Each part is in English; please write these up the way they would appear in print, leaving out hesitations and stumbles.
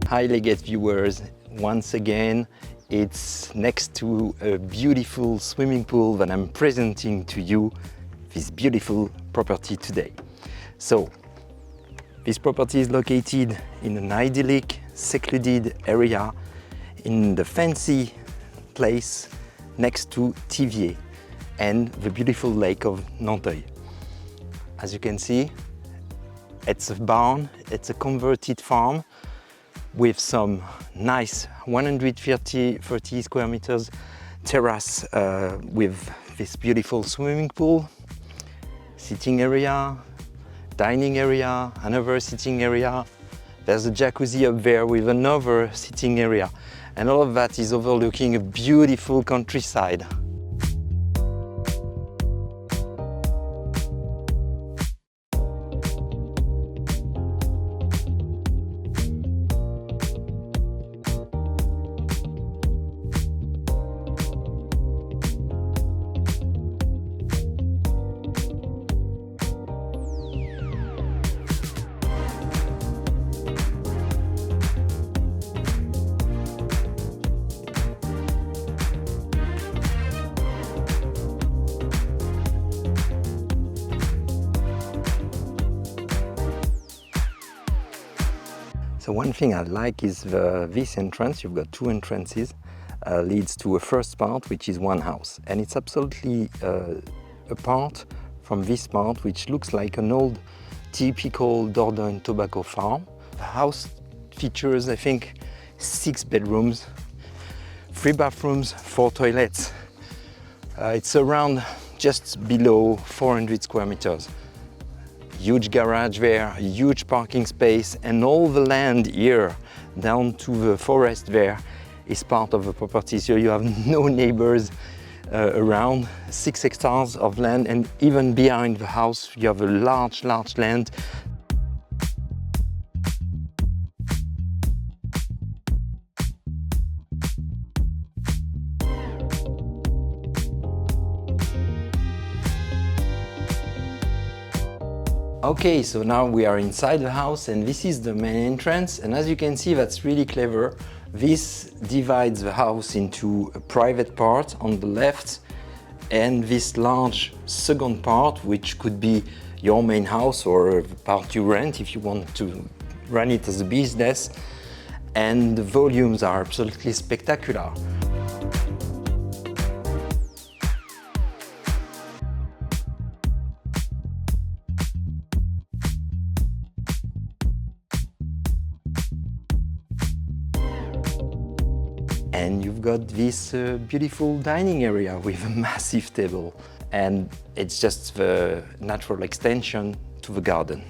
Hi Leggett viewers, once again it's next to a beautiful swimming pool that I'm presenting to you this beautiful property today. So this property is located in an idyllic, secluded area in the fancy place next to Thiviers and the beautiful lake of Nanteuil. As you can see, it's a barn, it's a converted farm with some nice 130 square meters terrace with this beautiful swimming pool, sitting area, dining area, another sitting area. There's a jacuzzi up there with another sitting area. And all of that is overlooking a beautiful countryside. So one thing I like is this entrance. You've got two entrances, leads to a first part, which is one house. And it's absolutely apart from this part, which looks like an old typical Dordogne tobacco farm. The house features, I think, 6 bedrooms, 3 bathrooms, 4 toilets. It's around just below 400 square meters. Huge garage there, huge parking space, and all the land here down to the forest there is part of the property. So you have no neighbors around, 6 hectares of land, and even behind the house you have a large land. Okay, so now we are inside the house and this is the main entrance, and as you can see, that's really clever. This divides the house into a private part on the left and this large second part, which could be your main house or the part you rent if you want to run it as a business. And the volumes are absolutely spectacular. And you've got this beautiful dining area with a massive table. And it's just the natural extension to the garden.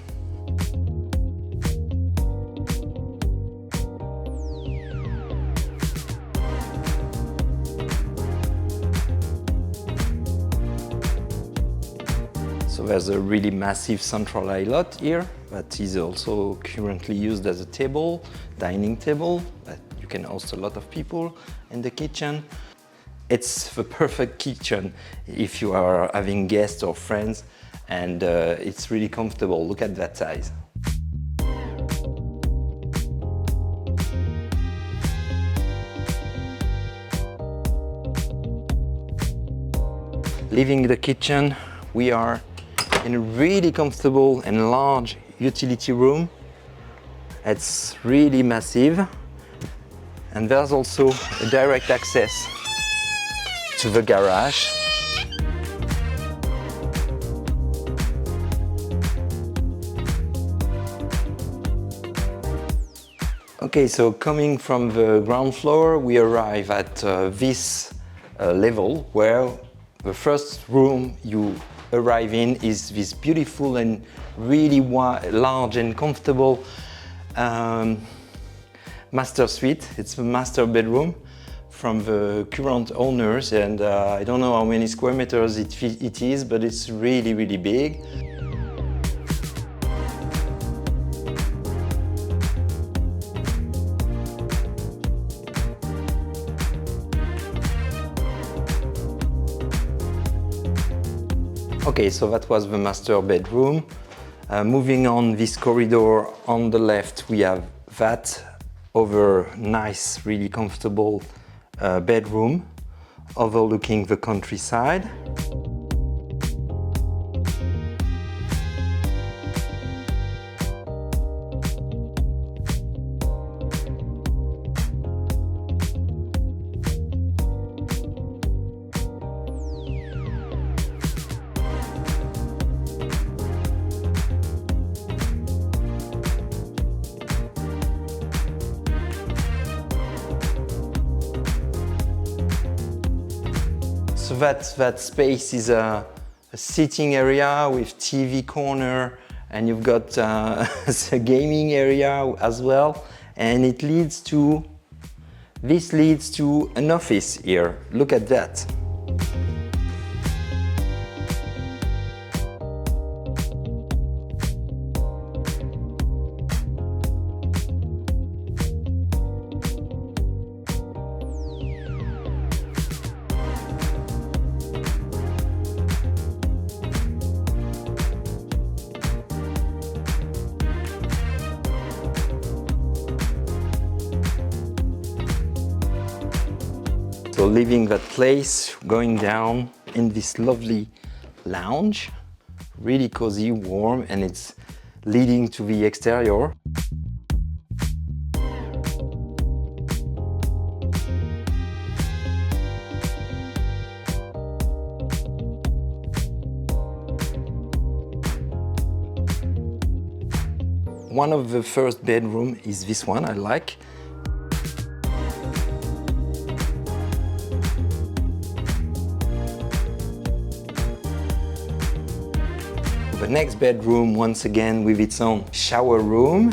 So there's a really massive central islet here that is also currently used as a table, dining table. You can host a lot of people in the kitchen. It's the perfect kitchen if you are having guests or friends, and it's really comfortable. Look at that size. Leaving the kitchen, we are in a really comfortable and large utility room. It's really massive. And there's also a direct access to the garage. Okay, so coming from the ground floor, we arrive at this level where the first room you arrive in is this beautiful and really large and comfortable master suite. It's a master bedroom from the current owners, and I don't know how many square meters it is, but it's really, really big. Okay, so that was the master bedroom. Moving on this corridor, on the left we have that over nice, really comfortable bedroom overlooking the countryside. So that space is a sitting area with TV corner, and you've got a gaming area as well, and this leads to an office here. Look at that. So leaving that place, going down in this lovely lounge, really cozy, warm, and it's leading to the exterior. One of the first bedroom is this one I like. The next bedroom, once again, with its own shower room.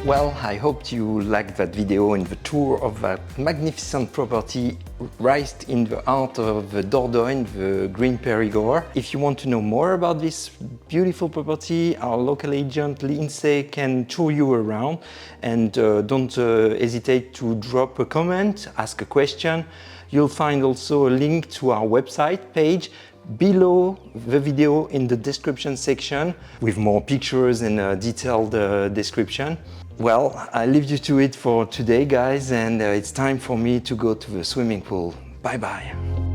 Well, I hope you liked that video and the tour of that magnificent property right in the heart of the Dordogne, the Green Périgord. If you want to know more about this beautiful property, our local agent Lindsay can tour you around, and don't hesitate to drop a comment, ask a question. You'll find also a link to our website page below the video in the description section with more pictures and a detailed description. Well, I leave you to it for today, guys, and it's time for me to go to the swimming pool. Bye bye.